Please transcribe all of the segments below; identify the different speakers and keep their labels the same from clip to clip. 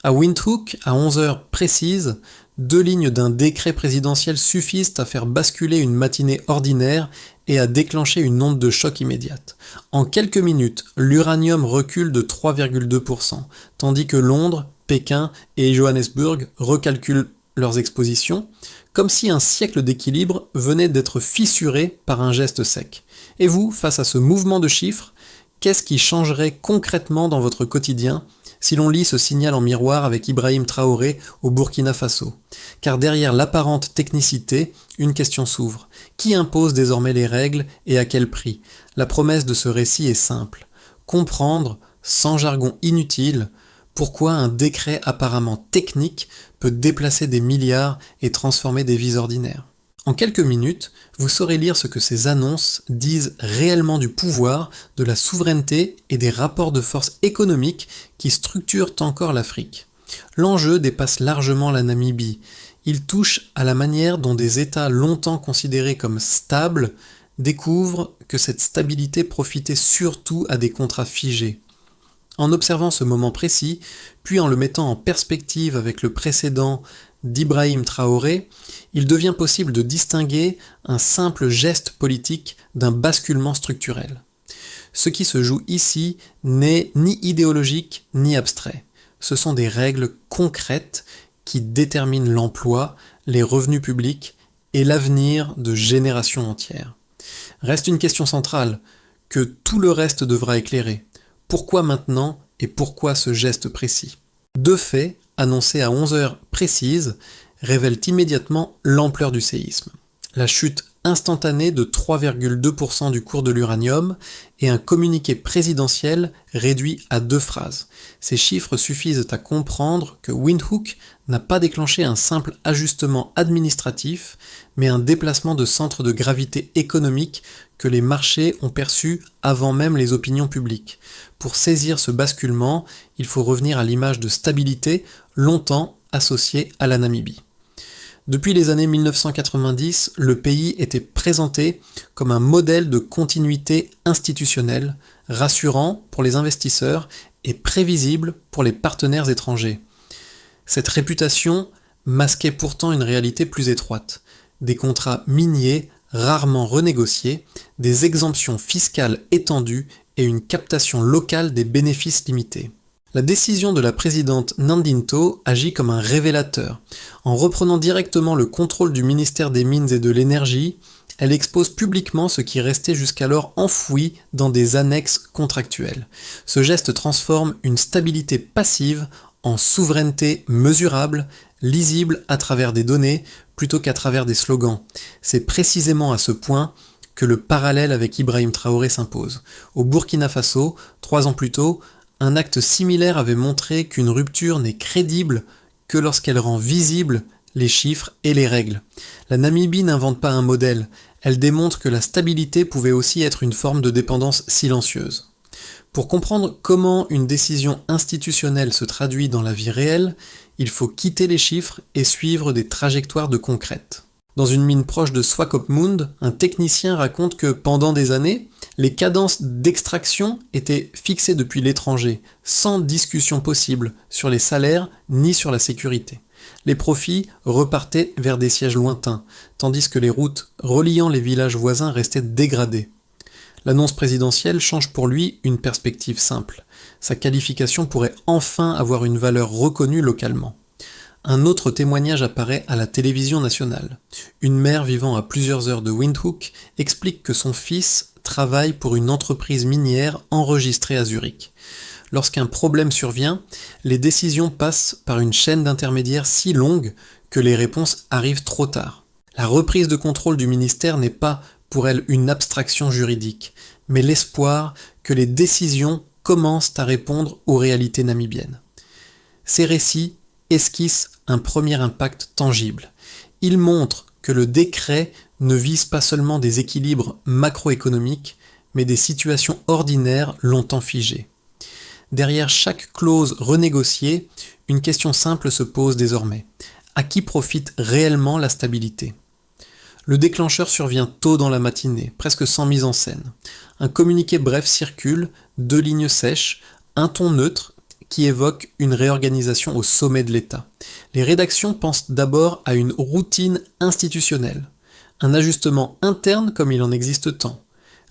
Speaker 1: À Windhoek, à 11 heures précises, 2 lignes d'un décret présidentiel suffisent à faire basculer une matinée ordinaire et à déclencher une onde de choc immédiate. En quelques minutes, l'uranium recule de 3,2%, tandis que Londres, Pékin et Johannesburg recalculent leurs expositions, comme si un siècle d'équilibre venait d'être fissuré par un geste sec. Et vous, face à ce mouvement de chiffres, qu'est-ce qui changerait concrètement dans votre quotidien si l'on lit ce signal en miroir avec Ibrahim Traoré au Burkina Faso? Car derrière l'apparente technicité, une question s'ouvre. Qui impose désormais les règles et à quel prix? La promesse de ce récit est simple. Comprendre, sans jargon inutile, pourquoi un décret apparemment technique peut déplacer des milliards et transformer des vies ordinaires. En quelques minutes, vous saurez lire ce que ces annonces disent réellement du pouvoir, de la souveraineté et des rapports de force économiques qui structurent encore l'Afrique. L'enjeu dépasse largement la Namibie. Il touche à la manière dont des États longtemps considérés comme stables découvrent que cette stabilité profitait surtout à des contrats figés. En observant ce moment précis, puis en le mettant en perspective avec le précédent d'Ibrahim Traoré, il devient possible de distinguer un simple geste politique d'un basculement structurel. Ce qui se joue ici n'est ni idéologique ni abstrait. Ce sont des règles concrètes qui déterminent l'emploi, les revenus publics et l'avenir de générations entières. Reste une question centrale, que tout le reste devra éclairer. Pourquoi maintenant et pourquoi ce geste précis? 2 faits, annoncés à 11 heures précises, révèlent immédiatement l'ampleur du séisme. La chute instantanée de 3,2% du cours de l'uranium et un communiqué présidentiel réduit à 2 phrases. Ces chiffres suffisent à comprendre que Windhoek n'a pas déclenché un simple ajustement administratif, mais un déplacement de centre de gravité économique que les marchés ont perçu avant même les opinions publiques. Pour saisir ce basculement, il faut revenir à l'image de stabilité longtemps associée à la Namibie. Depuis les années 1990, le pays était présenté comme un modèle de continuité institutionnelle, rassurant pour les investisseurs et prévisible pour les partenaires étrangers. Cette réputation masquait pourtant une réalité plus étroite. Des contrats miniers rarement renégociés, des exemptions fiscales étendues et une captation locale des bénéfices limités. La décision de la présidente Nandinto agit comme un révélateur. En reprenant directement le contrôle du ministère des Mines et de l'Énergie, elle expose publiquement ce qui restait jusqu'alors enfoui dans des annexes contractuelles. Ce geste transforme une stabilité passive en souveraineté mesurable, lisible à travers des données plutôt qu'à travers des slogans. C'est précisément à ce point que le parallèle avec Ibrahim Traoré s'impose. Au Burkina Faso, 3 ans plus tôt, un acte similaire avait montré qu'une rupture n'est crédible que lorsqu'elle rend visibles les chiffres et les règles. La Namibie n'invente pas un modèle, elle démontre que la stabilité pouvait aussi être une forme de dépendance silencieuse. Pour comprendre comment une décision institutionnelle se traduit dans la vie réelle, il faut quitter les chiffres et suivre des trajectoires de concrètes. Dans une mine proche de Swakopmund, un technicien raconte que pendant des années, les cadences d'extraction étaient fixées depuis l'étranger, sans discussion possible sur les salaires ni sur la sécurité. Les profits repartaient vers des sièges lointains, tandis que les routes reliant les villages voisins restaient dégradées. L'annonce présidentielle change pour lui une perspective simple. Sa qualification pourrait enfin avoir une valeur reconnue localement. Un autre témoignage apparaît à la télévision nationale. Une mère vivant à plusieurs heures de Windhoek explique que son fils travaille pour une entreprise minière enregistrée à Zurich. Lorsqu'un problème survient, les décisions passent par une chaîne d'intermédiaires si longue que les réponses arrivent trop tard. La reprise de contrôle du ministère n'est pas pour elle une abstraction juridique, mais l'espoir que les décisions commencent à répondre aux réalités namibiennes. Ces récits esquissent un premier impact tangible. Ils montrent que le décret ne vise pas seulement des équilibres macroéconomiques, mais des situations ordinaires longtemps figées. Derrière chaque clause renégociée, une question simple se pose désormais. À qui profite réellement la stabilité ? Le déclencheur survient tôt dans la matinée, presque sans mise en scène. Un communiqué bref circule, 2 lignes sèches, un ton neutre, qui évoque une réorganisation au sommet de l'État. Les rédactions pensent d'abord à une routine institutionnelle, un ajustement interne comme il en existe tant.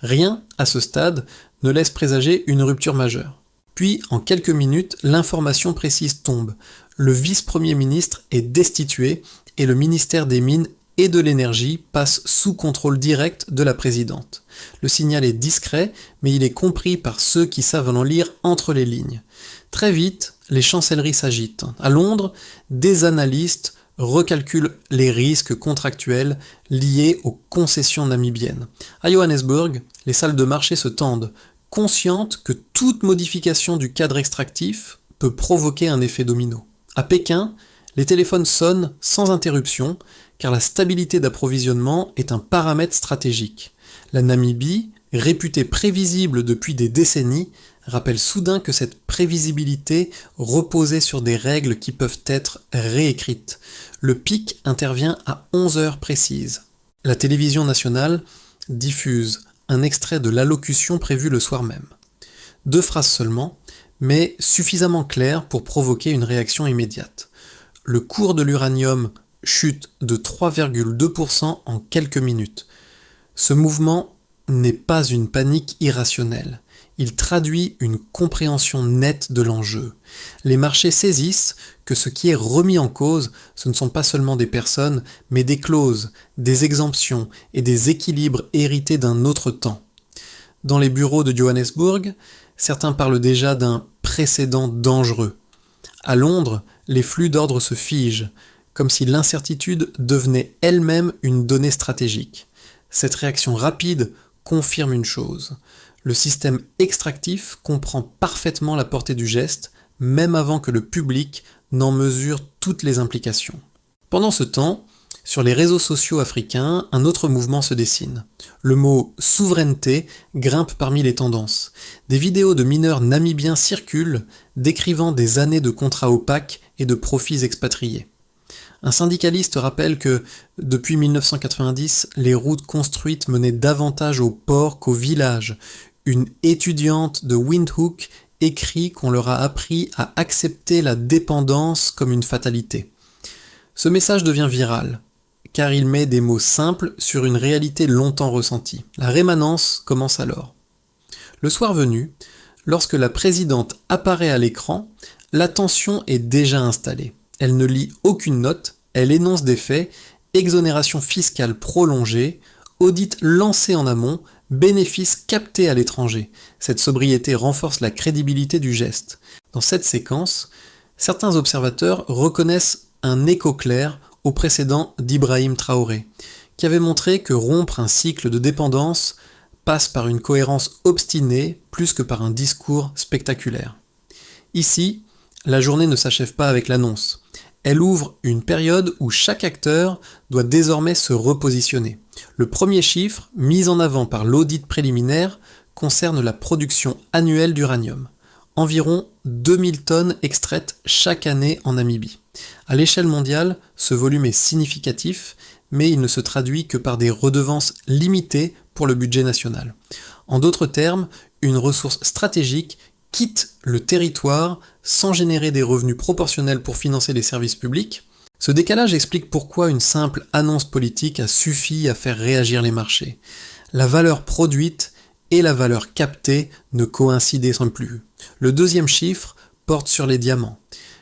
Speaker 1: Rien, à ce stade, ne laisse présager une rupture majeure. Puis, en quelques minutes, l'information précise tombe. Le vice-premier ministre est destitué et le ministère des Mines et de l'Énergie passe sous contrôle direct de la présidente. Le signal est discret, mais il est compris par ceux qui savent en lire entre les lignes. Très vite, les chancelleries s'agitent. À Londres, des analystes recalculent les risques contractuels liés aux concessions namibiennes. À Johannesburg, les salles de marché se tendent, conscientes que toute modification du cadre extractif peut provoquer un effet domino. À Pékin, les téléphones sonnent sans interruption, car la stabilité d'approvisionnement est un paramètre stratégique. La Namibie, réputée prévisible depuis des décennies, rappelle soudain que cette prévisibilité reposait sur des règles qui peuvent être réécrites. Le pic intervient à 11 heures précises. La télévision nationale diffuse un extrait de l'allocution prévue le soir même. 2 phrases seulement, mais suffisamment claires pour provoquer une réaction immédiate. Le cours de l'uranium chute de 3,2% en quelques minutes. Ce mouvement n'est pas une panique irrationnelle. Il traduit une compréhension nette de l'enjeu. Les marchés saisissent que ce qui est remis en cause, ce ne sont pas seulement des personnes, mais des clauses, des exemptions et des équilibres hérités d'un autre temps. Dans les bureaux de Johannesburg, certains parlent déjà d'un précédent dangereux. À Londres, les flux d'ordre se figent, comme si l'incertitude devenait elle-même une donnée stratégique. Cette réaction rapide confirme une chose. Le système extractif comprend parfaitement la portée du geste, même avant que le public n'en mesure toutes les implications. Pendant ce temps, sur les réseaux sociaux africains, un autre mouvement se dessine. Le mot « souveraineté » grimpe parmi les tendances. Des vidéos de mineurs namibiens circulent, décrivant des années de contrats opaques et de profits expatriés. Un syndicaliste rappelle que, depuis 1990, les routes construites menaient davantage au port qu'au village. Une étudiante de Windhoek écrit qu'on leur a appris à accepter la dépendance comme une fatalité. Ce message devient viral, car il met des mots simples sur une réalité longtemps ressentie. La rémanence commence alors. Le soir venu, lorsque la présidente apparaît à l'écran, la tension est déjà installée. Elle ne lit aucune note, elle énonce des faits, exonération fiscale prolongée, audit lancé en amont, bénéfices captés à l'étranger. Cette sobriété renforce la crédibilité du geste. Dans cette séquence, certains observateurs reconnaissent un écho clair au précédent d'Ibrahim Traoré, qui avait montré que rompre un cycle de dépendance passe par une cohérence obstinée plus que par un discours spectaculaire. Ici, la journée ne s'achève pas avec l'annonce. Elle ouvre une période où chaque acteur doit désormais se repositionner. Le premier chiffre, mis en avant par l'audit préliminaire, concerne la production annuelle d'uranium. Environ 2000 tonnes extraites chaque année en Namibie. À l'échelle mondiale, ce volume est significatif, mais il ne se traduit que par des redevances limitées pour le budget national. En d'autres termes, une ressource stratégique quitte le territoire sans générer des revenus proportionnels pour financer les services publics. Ce décalage explique pourquoi une simple annonce politique a suffi à faire réagir les marchés. La valeur produite et la valeur captée ne coïncidaient plus. Le deuxième chiffre porte sur les diamants.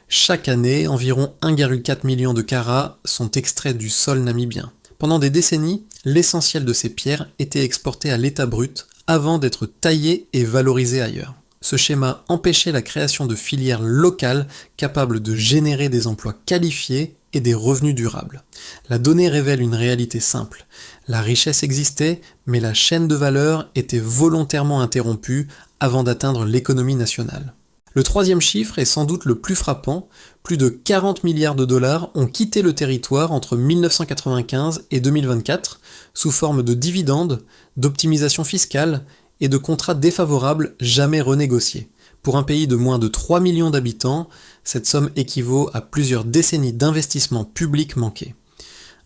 Speaker 1: Chaque année, environ 1,4 million de carats sont extraits du sol namibien. Pendant des décennies, l'essentiel de ces pierres était exporté à l'état brut avant d'être taillé et valorisé ailleurs. Ce schéma empêchait la création de filières locales capables de générer des emplois qualifiés et des revenus durables. La donnée révèle une réalité simple. La richesse existait, mais la chaîne de valeur était volontairement interrompue avant d'atteindre l'économie nationale. Le troisième chiffre est sans doute le plus frappant. Plus de 40 milliards de dollars ont quitté le territoire entre 1995 et 2024 sous forme de dividendes, d'optimisation fiscale et de contrats défavorables jamais renégociés. Pour un pays de moins de 3 millions d'habitants, cette somme équivaut à plusieurs décennies d'investissements publics manqués.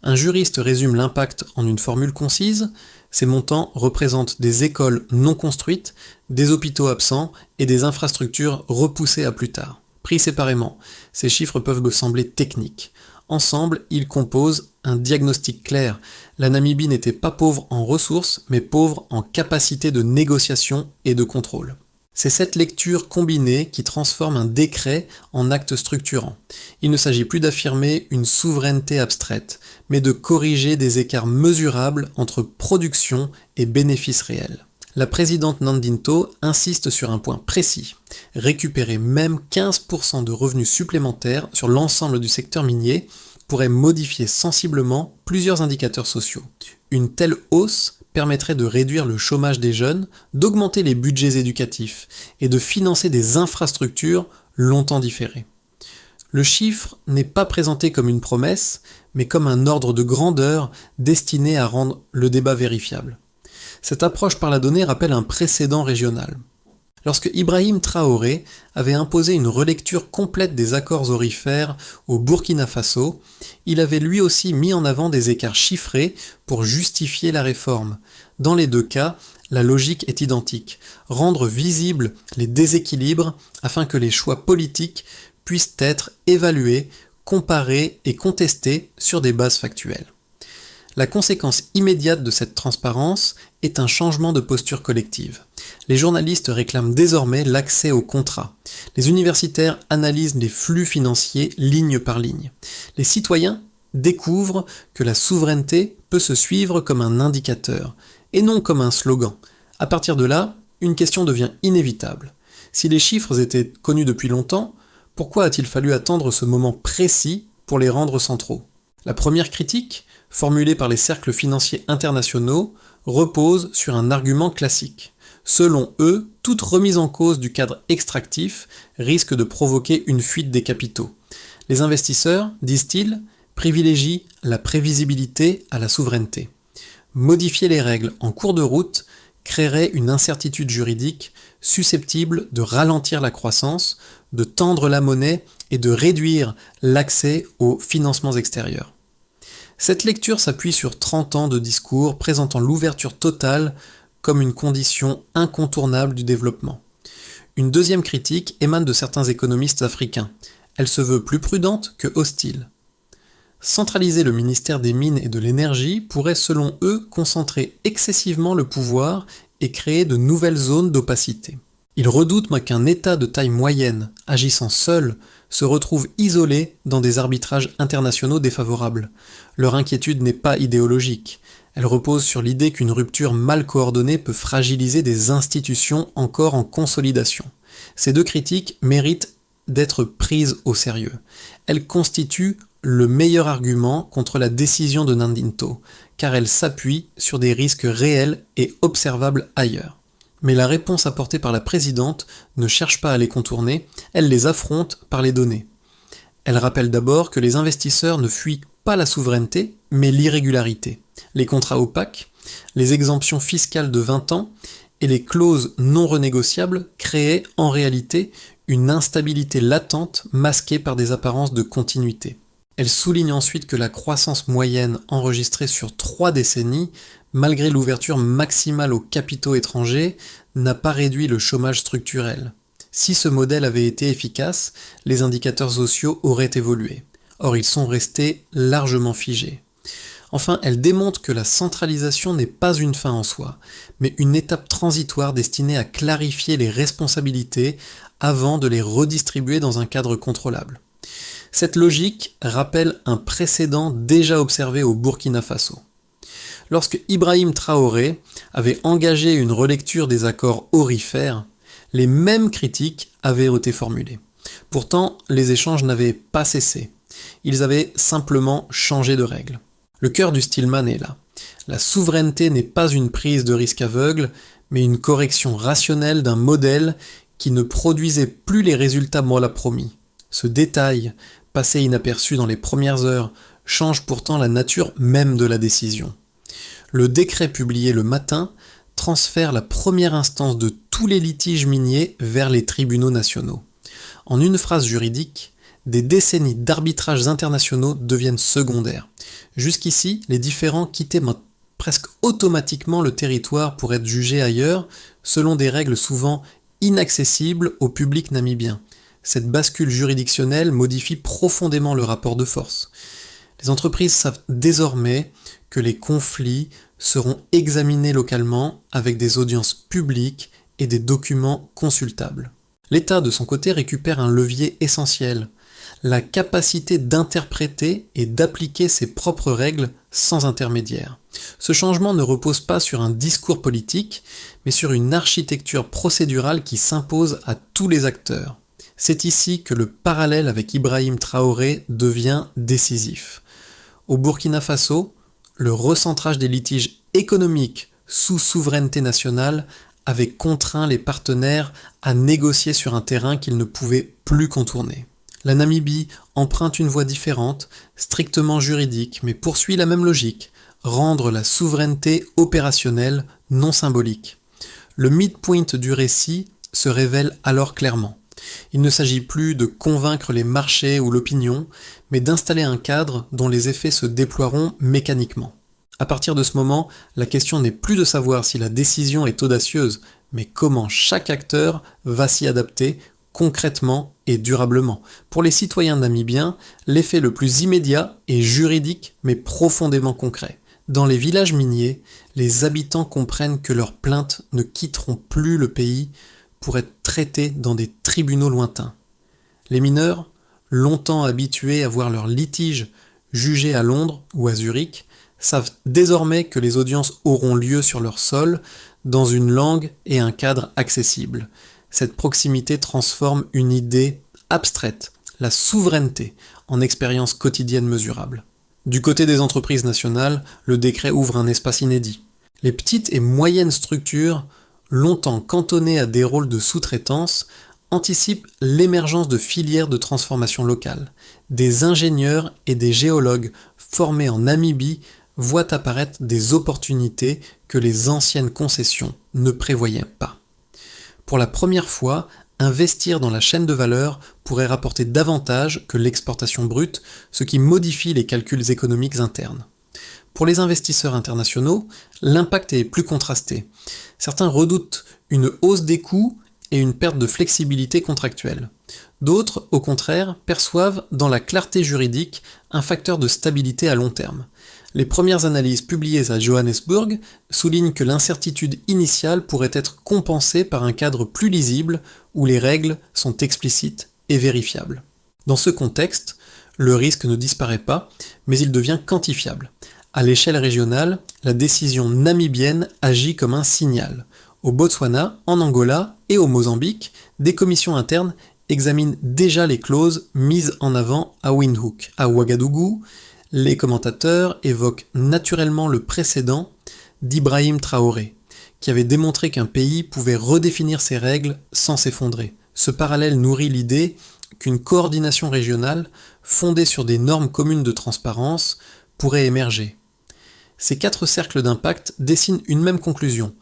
Speaker 1: Un juriste résume l'impact en une formule concise: Ces montants représentent des écoles non construites, des hôpitaux absents et des infrastructures repoussées à plus tard. Pris séparément, ces chiffres peuvent sembler techniques. Ensemble, ils composent un diagnostic clair. La Namibie n'était pas pauvre en ressources, mais pauvre en capacité de négociation et de contrôle. C'est cette lecture combinée qui transforme un décret en acte structurant. Il ne s'agit plus d'affirmer une souveraineté abstraite, mais de corriger des écarts mesurables entre production et bénéfices réels. La présidente Nandinto insiste sur un point précis: récupérer même 15% de revenus supplémentaires sur l'ensemble du secteur minier pourrait modifier sensiblement plusieurs indicateurs sociaux. Une telle hausse permettrait de réduire le chômage des jeunes, d'augmenter les budgets éducatifs et de financer des infrastructures longtemps différées. Le chiffre n'est pas présenté comme une promesse, mais comme un ordre de grandeur destiné à rendre le débat vérifiable. Cette approche par la donnée rappelle un précédent régional. Lorsque Ibrahim Traoré avait imposé une relecture complète des accords aurifères au Burkina Faso, il avait lui aussi mis en avant des écarts chiffrés pour justifier la réforme. Dans les deux cas, la logique est identique: rendre visibles les déséquilibres afin que les choix politiques puissent être évalués, comparés et contestés sur des bases factuelles. La conséquence immédiate de cette transparence est un changement de posture collective. Les journalistes réclament désormais l'accès aux contrats. Les universitaires analysent les flux financiers ligne par ligne. Les citoyens découvrent que la souveraineté peut se suivre comme un indicateur, et non comme un slogan. À partir de là, une question devient inévitable. Si les chiffres étaient connus depuis longtemps, pourquoi a-t-il fallu attendre ce moment précis pour les rendre centraux ? La première critique, formulée par les cercles financiers internationaux, repose sur un argument classique. Selon eux, toute remise en cause du cadre extractif risque de provoquer une fuite des capitaux. Les investisseurs, disent-ils, privilégient la prévisibilité à la souveraineté. Modifier les règles en cours de route créerait une incertitude juridique susceptible de ralentir la croissance, de tendre la monnaie et de réduire l'accès aux financements extérieurs. Cette lecture s'appuie sur 30 ans de discours présentant l'ouverture totale comme une condition incontournable du développement. Une deuxième critique émane de certains économistes africains. Elle se veut plus prudente que hostile. Centraliser le ministère des Mines et de l'Énergie pourrait, selon eux, concentrer excessivement le pouvoir et créer de nouvelles zones d'opacité. Ils redoutent qu'un État de taille moyenne, agissant seul, se retrouve isolé dans des arbitrages internationaux défavorables. Leur inquiétude n'est pas idéologique. Elle repose sur l'idée qu'une rupture mal coordonnée peut fragiliser des institutions encore en consolidation. Ces deux critiques méritent d'être prises au sérieux. Elles constituent le meilleur argument contre la décision de Nandinto, car elles s'appuient sur des risques réels et observables ailleurs. Mais la réponse apportée par la présidente ne cherche pas à les contourner, elle les affronte par les données. Elle rappelle d'abord que les investisseurs ne fuient pas la souveraineté, mais l'irrégularité. Les contrats opaques, les exemptions fiscales de 20 ans et les clauses non renégociables créaient en réalité une instabilité latente masquée par des apparences de continuité. Elle souligne ensuite que la croissance moyenne enregistrée sur 3 décennies, malgré l'ouverture maximale aux capitaux étrangers, n'a pas réduit le chômage structurel. Si ce modèle avait été efficace, les indicateurs sociaux auraient évolué. Or, ils sont restés largement figés. Enfin, elle démontre que la centralisation n'est pas une fin en soi, mais une étape transitoire destinée à clarifier les responsabilités avant de les redistribuer dans un cadre contrôlable. Cette logique rappelle un précédent déjà observé au Burkina Faso. Lorsque Ibrahim Traoré avait engagé une relecture des accords aurifères, les mêmes critiques avaient été formulées. Pourtant, les échanges n'avaient pas cessé. Ils avaient simplement changé de règles. Le cœur du Stillman est là. La souveraineté n'est pas une prise de risque aveugle, mais une correction rationnelle d'un modèle qui ne produisait plus les résultats mola promis. Ce détail, passé inaperçu dans les premières heures, change pourtant la nature même de la décision. Le décret publié le matin transfère la première instance de tous les litiges miniers vers les tribunaux nationaux. En une phrase juridique, des décennies d'arbitrages internationaux deviennent secondaires. Jusqu'ici, les différends quittaient presque automatiquement le territoire pour être jugé ailleurs, selon des règles souvent inaccessibles au public namibien. Cette bascule juridictionnelle modifie profondément le rapport de force. Les entreprises savent désormais que les conflits seront examinés localement avec des audiences publiques et des documents consultables. L'État, de son côté, récupère un levier essentiel, la capacité d'interpréter et d'appliquer ses propres règles sans intermédiaire. Ce changement ne repose pas sur un discours politique, mais sur une architecture procédurale qui s'impose à tous les acteurs. C'est ici que le parallèle avec Ibrahim Traoré devient décisif. Au Burkina Faso, le recentrage des litiges économiques sous souveraineté nationale avait contraint les partenaires à négocier sur un terrain qu'ils ne pouvaient plus contourner. La Namibie emprunte une voie différente, strictement juridique, mais poursuit la même logique, rendre la souveraineté opérationnelle, non symbolique. Le midpoint du récit se révèle alors clairement. Il ne s'agit plus de convaincre les marchés ou l'opinion, mais d'installer un cadre dont les effets se déploieront mécaniquement. À partir de ce moment, la question n'est plus de savoir si la décision est audacieuse, mais comment chaque acteur va s'y adapter concrètement et durablement. Pour les citoyens namibiens, l'effet le plus immédiat est juridique mais profondément concret. Dans les villages miniers, les habitants comprennent que leurs plaintes ne quitteront plus le pays pour être traitées dans des tribunaux lointains. Les mineurs, longtemps habitués à voir leurs litiges jugés à Londres ou à Zurich, savent désormais que les audiences auront lieu sur leur sol, dans une langue et un cadre accessibles. Cette proximité transforme une idée abstraite, la souveraineté, en expérience quotidienne mesurable. Du côté des entreprises nationales, le décret ouvre un espace inédit. Les petites et moyennes structures, longtemps cantonnées à des rôles de sous-traitance, anticipent l'émergence de filières de transformation locale. Des ingénieurs et des géologues formés en Namibie voient apparaître des opportunités que les anciennes concessions ne prévoyaient pas. Pour la première fois, investir dans la chaîne de valeur pourrait rapporter davantage que l'exportation brute, ce qui modifie les calculs économiques internes. Pour les investisseurs internationaux, l'impact est plus contrasté. Certains redoutent une hausse des coûts et une perte de flexibilité contractuelle. D'autres, au contraire, perçoivent dans la clarté juridique un facteur de stabilité à long terme. Les premières analyses publiées à Johannesburg soulignent que l'incertitude initiale pourrait être compensée par un cadre plus lisible où les règles sont explicites et vérifiables. Dans ce contexte, le risque ne disparaît pas, mais il devient quantifiable. À l'échelle régionale, la décision namibienne agit comme un signal. Au Botswana, en Angola et au Mozambique, des commissions internes examinent déjà les clauses mises en avant à Windhoek. À Ouagadougou, les commentateurs évoquent naturellement le précédent d'Ibrahim Traoré, qui avait démontré qu'un pays pouvait redéfinir ses règles sans s'effondrer. Ce parallèle nourrit l'idée qu'une coordination régionale, fondée sur des normes communes de transparence, pourrait émerger. Ces 4 cercles d'impact dessinent une même conclusion.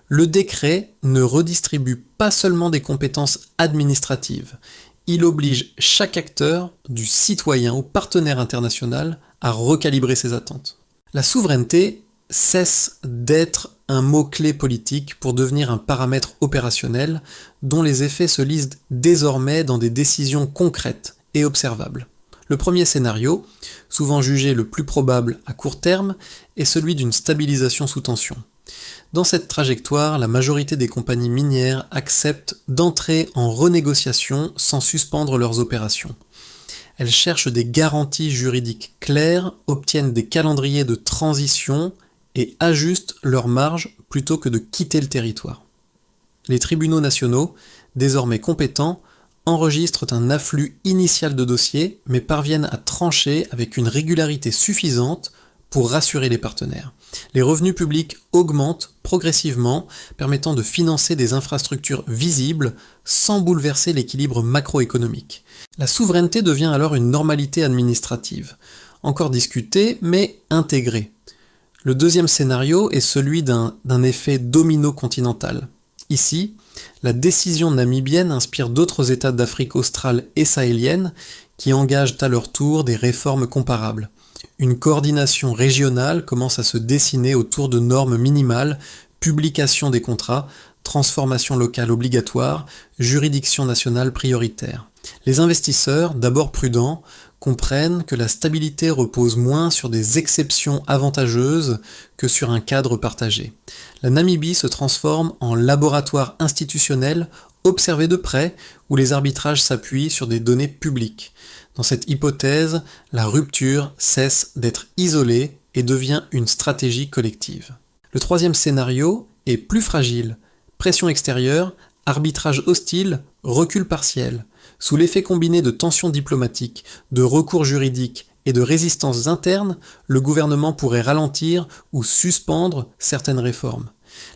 Speaker 1: Le décret ne redistribue pas seulement des compétences administratives, il oblige chaque acteur, du citoyen au partenaire international, à recalibrer ses attentes. La souveraineté cesse d'être un mot-clé politique pour devenir un paramètre opérationnel dont les effets se lisent désormais dans des décisions concrètes et observables. Le premier scénario, souvent jugé le plus probable à court terme, est celui d'une stabilisation sous tension. Dans cette trajectoire, la majorité des compagnies minières acceptent d'entrer en renégociation sans suspendre leurs opérations. Elles cherchent des garanties juridiques claires, obtiennent des calendriers de transition et ajustent leurs marges plutôt que de quitter le territoire. Les tribunaux nationaux, désormais compétents, enregistrent un afflux initial de dossiers, mais parviennent à trancher avec une régularité suffisante pour rassurer les partenaires. Les revenus publics augmentent progressivement, permettant de financer des infrastructures visibles sans bouleverser l'équilibre macroéconomique. La souveraineté devient alors une normalité administrative, encore discutée mais intégrée. Le deuxième scénario est celui d'un effet domino continental. Ici, la décision namibienne inspire d'autres États d'Afrique australe et sahélienne qui engagent à leur tour des réformes comparables. Une coordination régionale commence à se dessiner autour de normes minimales, publication des contrats, transformation locale obligatoire, juridiction nationale prioritaire. Les investisseurs, d'abord prudents, comprennent que la stabilité repose moins sur des exceptions avantageuses que sur un cadre partagé. La Namibie se transforme en laboratoire institutionnel observé de près où les arbitrages s'appuient sur des données publiques. Dans cette hypothèse, la rupture cesse d'être isolée et devient une stratégie collective. Le troisième scénario est plus fragile. Pression extérieure, arbitrage hostile, recul partiel. Sous l'effet combiné de tensions diplomatiques, de recours juridiques et de résistances internes, le gouvernement pourrait ralentir ou suspendre certaines réformes.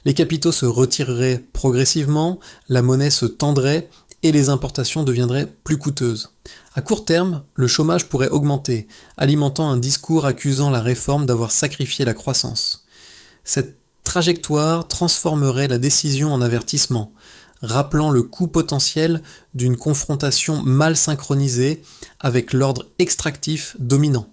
Speaker 1: Les capitaux se retireraient progressivement, la monnaie se tendrait et les importations deviendraient plus coûteuses. À court terme, le chômage pourrait augmenter, alimentant un discours accusant la réforme d'avoir sacrifié la croissance. Cette trajectoire transformerait la décision en avertissement, rappelant le coût potentiel d'une confrontation mal synchronisée avec l'ordre extractif dominant.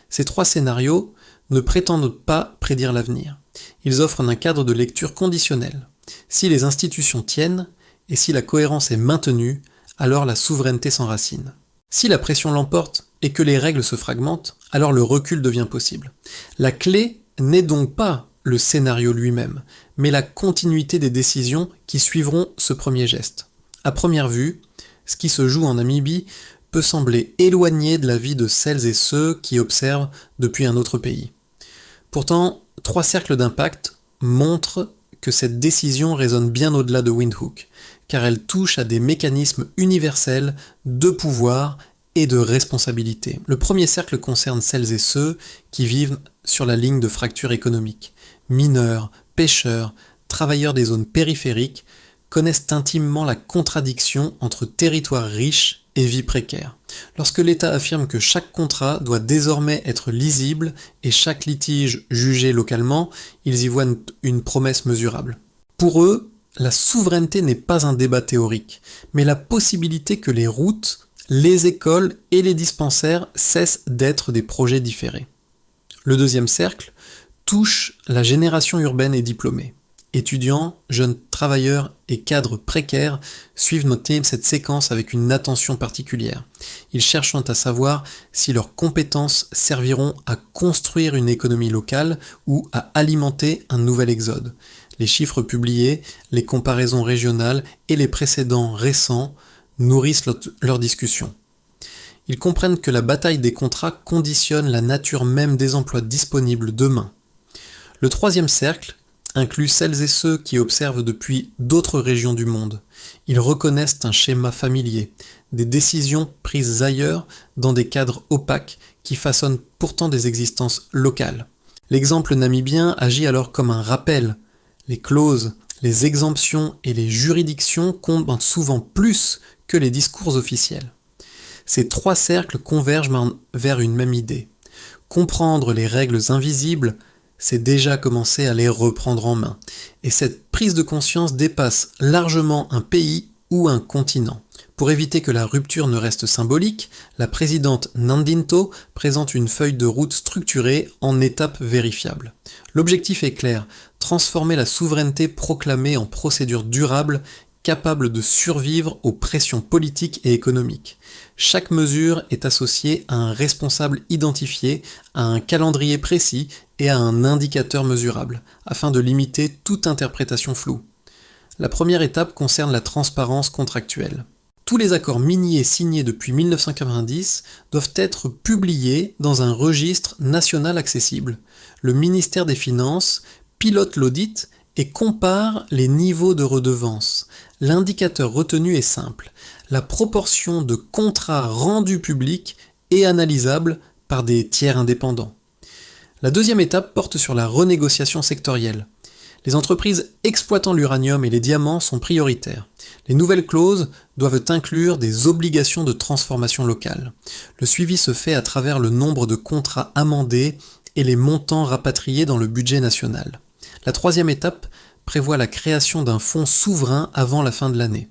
Speaker 1: Ces trois scénarios ne prétendent pas prédire l'avenir. Ils offrent un cadre de lecture conditionnel. Si les institutions tiennent, et si la cohérence est maintenue, alors la souveraineté s'enracine. Si la pression l'emporte et que les règles se fragmentent, alors le recul devient possible. La clé n'est donc pas le scénario lui-même, mais la continuité des décisions qui suivront ce premier geste. À première vue, ce qui se joue en Namibie peut sembler éloigné de la vie de celles et ceux qui observent depuis un autre pays. Pourtant, 3 cercles d'impact montrent que cette décision résonne bien au-delà de Windhoek, car elle touche à des mécanismes universels de pouvoir et de responsabilité. Le premier cercle concerne celles et ceux qui vivent sur la ligne de fracture économique. Mineurs, pêcheurs, travailleurs des zones périphériques connaissent intimement la contradiction entre territoire riche et vie précaire. Lorsque l'État affirme que chaque contrat doit désormais être lisible et chaque litige jugé localement, ils y voient une promesse mesurable. Pour eux, la souveraineté n'est pas un débat théorique, mais la possibilité que les routes, les écoles et les dispensaires cessent d'être des projets différés. Le deuxième cercle touche la génération urbaine et diplômée. Étudiants, jeunes travailleurs et cadres précaires suivent cette séquence avec une attention particulière. Ils cherchent à savoir si leurs compétences serviront à construire une économie locale ou à alimenter un nouvel exode. Les chiffres publiés, les comparaisons régionales et les précédents récents nourrissent leur discussion. Ils comprennent que la bataille des contrats conditionne la nature même des emplois disponibles demain. Le troisième cercle inclut celles et ceux qui observent depuis d'autres régions du monde. Ils reconnaissent un schéma familier, des décisions prises ailleurs dans des cadres opaques qui façonnent pourtant des existences locales. L'exemple namibien agit alors comme un rappel. Les clauses, les exemptions et les juridictions comptent souvent plus que les discours officiels. Ces 3 cercles convergent vers une même idée. Comprendre les règles invisibles, c'est déjà commencer à les reprendre en main. Et cette prise de conscience dépasse largement un pays ou un continent. Pour éviter que la rupture ne reste symbolique, la présidente Nandinto présente une feuille de route structurée en étapes vérifiables. L'objectif est clair, transformer la souveraineté proclamée en procédure durable capable de survivre aux pressions politiques et économiques. Chaque mesure est associée à un responsable identifié, à un calendrier précis et à un indicateur mesurable, afin de limiter toute interprétation floue. La première étape concerne la transparence contractuelle. Tous les accords miniers signés depuis 1990 doivent être publiés dans un registre national accessible. Le ministère des Finances pilote l'audit et compare les niveaux de redevance. L'indicateur retenu est simple. La proportion de contrats rendus publics et analysables par des tiers indépendants. La deuxième étape porte sur la renégociation sectorielle. Les entreprises exploitant l'uranium et les diamants sont prioritaires. Les nouvelles clauses doivent inclure des obligations de transformation locale. Le suivi se fait à travers le nombre de contrats amendés et les montants rapatriés dans le budget national. La troisième étape prévoit la création d'un fonds souverain avant la fin de l'année.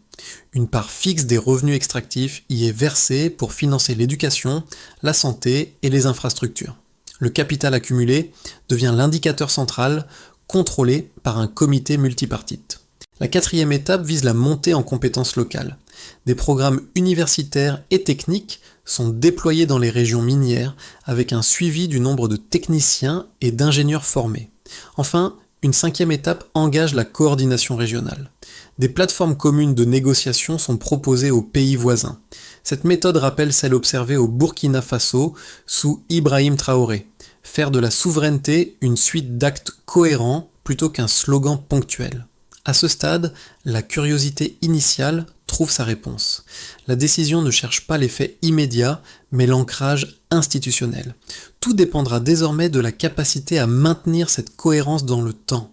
Speaker 1: Une part fixe des revenus extractifs y est versée pour financer l'éducation, la santé et les infrastructures. Le capital accumulé devient l'indicateur central, contrôlé par un comité multipartite. La quatrième étape vise la montée en compétences locales. Des programmes universitaires et techniques sont déployés dans les régions minières avec un suivi du nombre de techniciens et d'ingénieurs formés. Enfin, une cinquième étape engage la coordination régionale. Des plateformes communes de négociation sont proposées aux pays voisins. Cette méthode rappelle celle observée au Burkina Faso sous Ibrahim Traoré. Faire de la souveraineté une suite d'actes cohérents plutôt qu'un slogan ponctuel. À ce stade, la curiosité initiale trouve sa réponse. La décision ne cherche pas l'effet immédiat, mais l'ancrage institutionnel. Tout dépendra désormais de la capacité à maintenir cette cohérence dans le temps.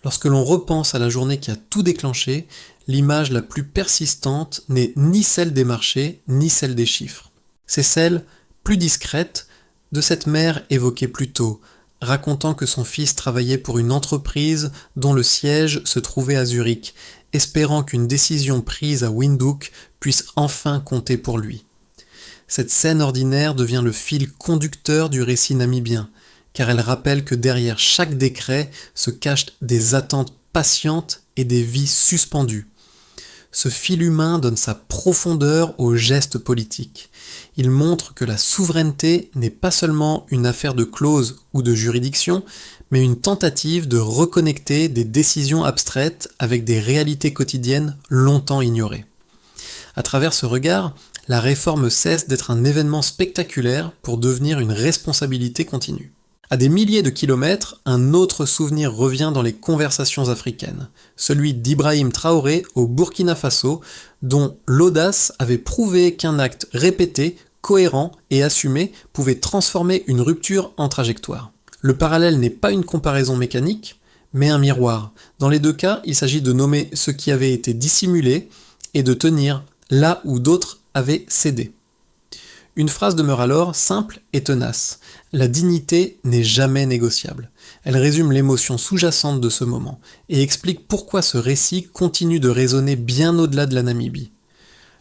Speaker 1: Lorsque l'on repense à la journée qui a tout déclenché, l'image la plus persistante n'est ni celle des marchés, ni celle des chiffres. C'est celle, plus discrète, de cette mère évoquée plus tôt, racontant que son fils travaillait pour une entreprise dont le siège se trouvait à Zurich, espérant qu'une décision prise à Windhoek puisse enfin compter pour lui. Cette scène ordinaire devient le fil conducteur du récit namibien, car elle rappelle que derrière chaque décret se cachent des attentes patientes et des vies suspendues. Ce fil humain donne sa profondeur aux gestes politiques. Il montre que la souveraineté n'est pas seulement une affaire de clause ou de juridiction, mais une tentative de reconnecter des décisions abstraites avec des réalités quotidiennes longtemps ignorées. À travers ce regard, la réforme cesse d'être un événement spectaculaire pour devenir une responsabilité continue. À des milliers de kilomètres, un autre souvenir revient dans les conversations africaines, celui d'Ibrahim Traoré au Burkina Faso, dont l'audace avait prouvé qu'un acte répété, cohérent et assumé pouvait transformer une rupture en trajectoire. Le parallèle n'est pas une comparaison mécanique, mais un miroir. Dans les deux cas, il s'agit de nommer ce qui avait été dissimulé et de tenir là où d'autres avaient cédé. Une phrase demeure alors simple et tenace. La dignité n'est jamais négociable. Elle résume l'émotion sous-jacente de ce moment et explique pourquoi ce récit continue de résonner bien au-delà de la Namibie.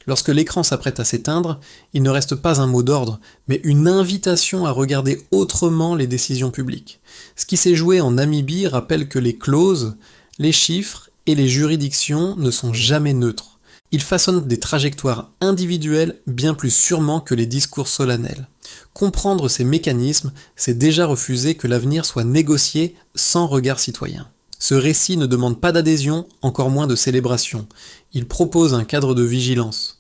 Speaker 1: Lorsque l'écran s'apprête à s'éteindre, il ne reste pas un mot d'ordre, mais une invitation à regarder autrement les décisions publiques. Ce qui s'est joué en Namibie rappelle que les clauses, les chiffres et les juridictions ne sont jamais neutres. Ils façonnent des trajectoires individuelles bien plus sûrement que les discours solennels. Comprendre ces mécanismes, c'est déjà refuser que l'avenir soit négocié sans regard citoyen. Ce récit ne demande pas d'adhésion, encore moins de célébration. Il propose un cadre de vigilance.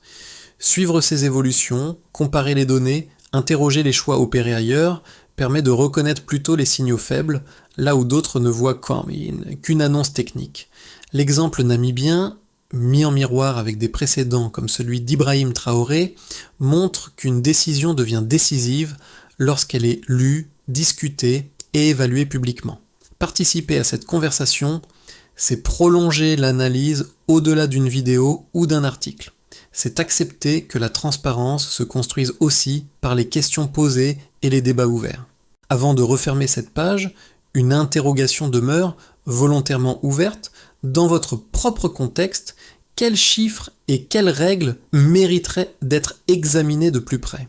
Speaker 1: Suivre ces évolutions, comparer les données, interroger les choix opérés ailleurs, permet de reconnaître plutôt les signaux faibles, là où d'autres ne voient qu'une annonce technique. L'exemple namibien, mis en miroir avec des précédents comme celui d'Ibrahim Traoré, montre qu'une décision devient décisive lorsqu'elle est lue, discutée et évaluée publiquement. Participer à cette conversation, c'est prolonger l'analyse au-delà d'une vidéo ou d'un article. C'est accepter que la transparence se construise aussi par les questions posées et les débats ouverts. Avant de refermer cette page, une interrogation demeure, volontairement ouverte. Dans votre propre contexte, quels chiffres et quelles règles mériteraient d'être examinés de plus près ?